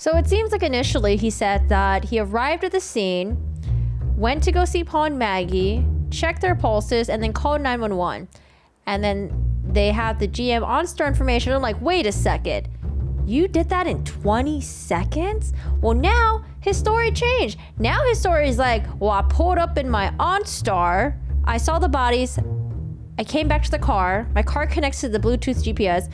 So it seems like initially he said that he arrived at the scene, went to go see Paul and Maggie, checked their pulses, and then called 911. And then they have the GM on store information. I'm like, wait a second. You did that in 20 seconds? Well, now his story changed. Now his story is like, well, I pulled up in my OnStar. I saw the bodies. I came back to the car. My car connects to the Bluetooth GPS,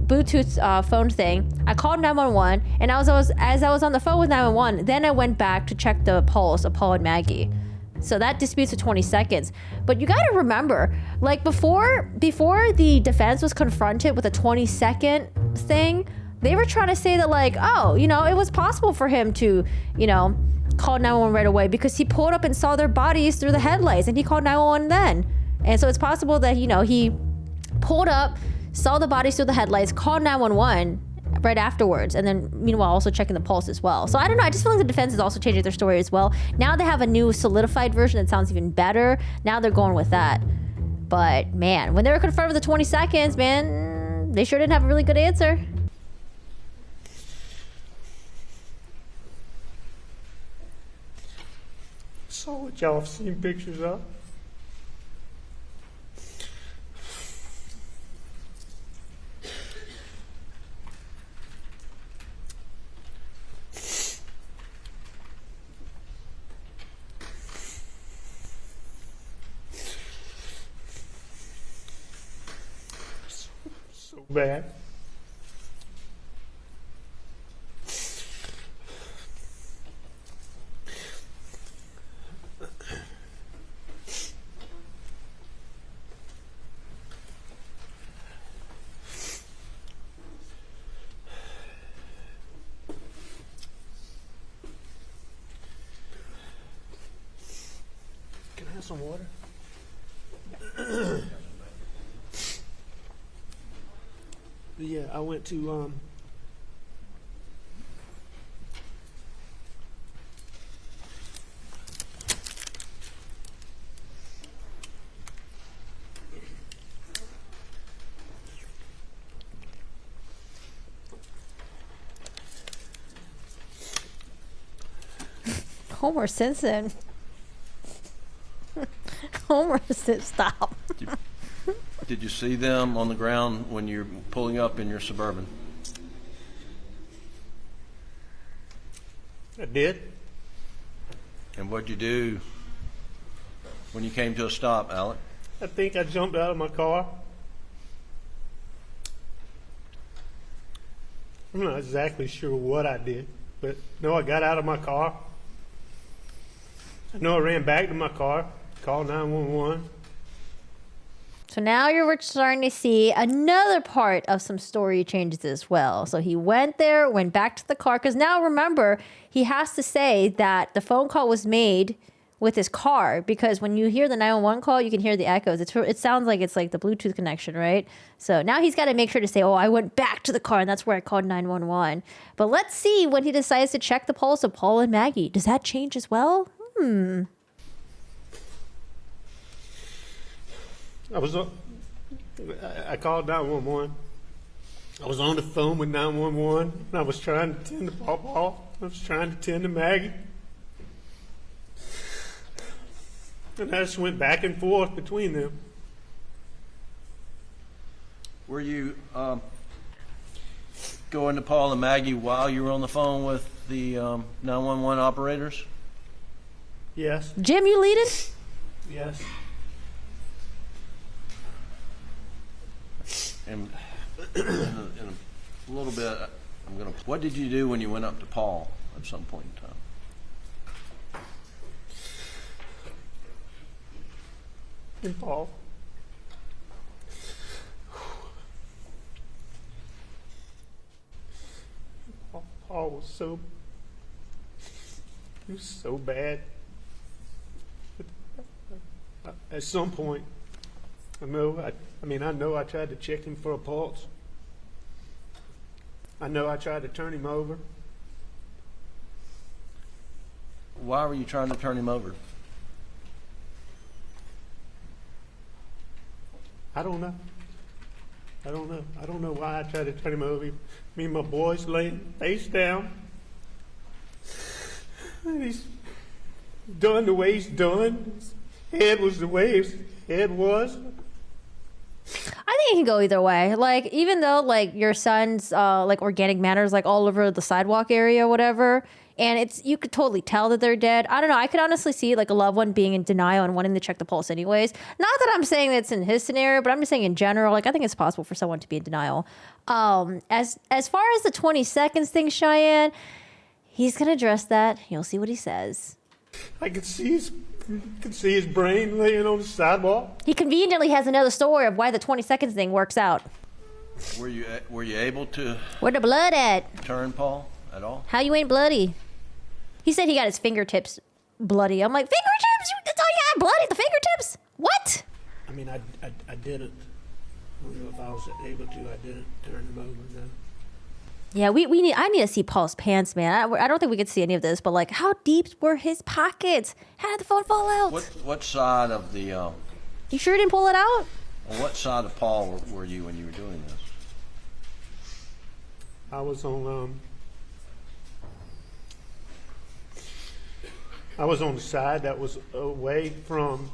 Bluetooth phone thing. I called 911, and as I was on the phone with 911, then I went back to check the pulse of Paul and Maggie. So that disputes the 20 seconds. But you gotta remember, like before the defense was confronted with a 20-second thing, they were trying to say that like, oh, you know, it was possible for him to, you know, call 911 right away because he pulled up and saw their bodies through the headlights and he called 911 then. And so it's possible that, you know, he pulled up, saw the bodies through the headlights, called 911 right afterwards, and then meanwhile also checking the pulse as well. So I don't know, I just feel like the defense is also changing their story as well. Now they have a new solidified version that sounds even better. Now they're going with that. But man, when they were confirmed with the 20 seconds, man, they sure didn't have a really good answer. So what y'all have seen pictures of? So bad. Can I have some water? Yeah, I went to Homer Simpson. Homer Simpson, stop. Did you see them on the ground when you're pulling up in your Suburban? I did. And what'd you do when you came to a stop, Alec? I think I jumped out of my car. I'm not exactly sure what I did, but no, I got out of my car. I know I ran back to my car, called 911. So now you're starting to see another part of some story changes as well. So he went there, went back to the car, because now remember, he has to say that the phone call was made with his car, because when you hear the 911 call, you can hear the echoes. It sounds like it's like the Bluetooth connection, right? So now he's got to make sure to say, oh, I went back to the car, and that's where I called 911. But let's see when he decides to check the pulse of Paul and Maggie. Does that change as well? I called 911. I was on the phone with 911. And I was trying to tend to Paul. I was trying to tend to Maggie. And I just went back and forth between them. Were you going to Paul and Maggie while you were on the phone with the 911 operators? Yes. Jim, you leading? Yes. And in a little bit, what did you do when you went up to Paul at some point in time? And Paul. Paul was so bad. At some point, I know I tried to check him for a pulse. I know I tried to turn him over. Why were you trying to turn him over? I don't know. I don't know why I tried to turn him over. Me and my boys laying face down. And he's done the way he's done. His head was the way his head was. I think it can go either way. Like, even though like your son's like organic matter's like all over the sidewalk area or whatever, and it's, you could totally tell that they're dead. I don't know. I could honestly see like a loved one being in denial and wanting to check the pulse anyways. Not that I'm saying that's in his scenario, but I'm just saying in general, like I think it's possible for someone to be in denial. As far as the 20 seconds thing, Cheyenne, he's gonna address that. You'll see what he says. I could see his brain laying on the sidewalk. He conveniently has another story of why the 20 seconds thing works out. Were you able to Where the blood at? turn Paul at all? How you ain't bloody? He said he got his fingertips bloody. I'm like, fingertips? That's all you got, bloody at the fingertips? What? I mean, I didn't. I don't know if I was able to. I didn't turn him over. No. Yeah, I need to see Paul's pants, man. I don't think we could see any of this, but like, how deep were his pockets? How did the phone fall out? What side of the You sure didn't pull it out? what side of Paul were you when you were doing this? I was on the side that was away from.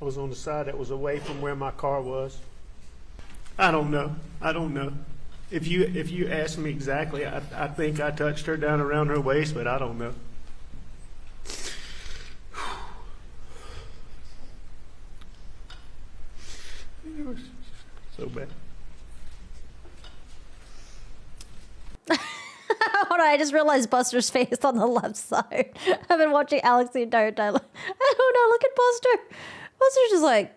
I was on the side that was away from where my car was. I don't know. If you ask me exactly, I think I touched her down around her waist, but I don't know. It was so bad. Hold on, I just realized Buster's face on the left side. I've been watching Alex the entire time. I don't know, look at Buster. Buster's just like,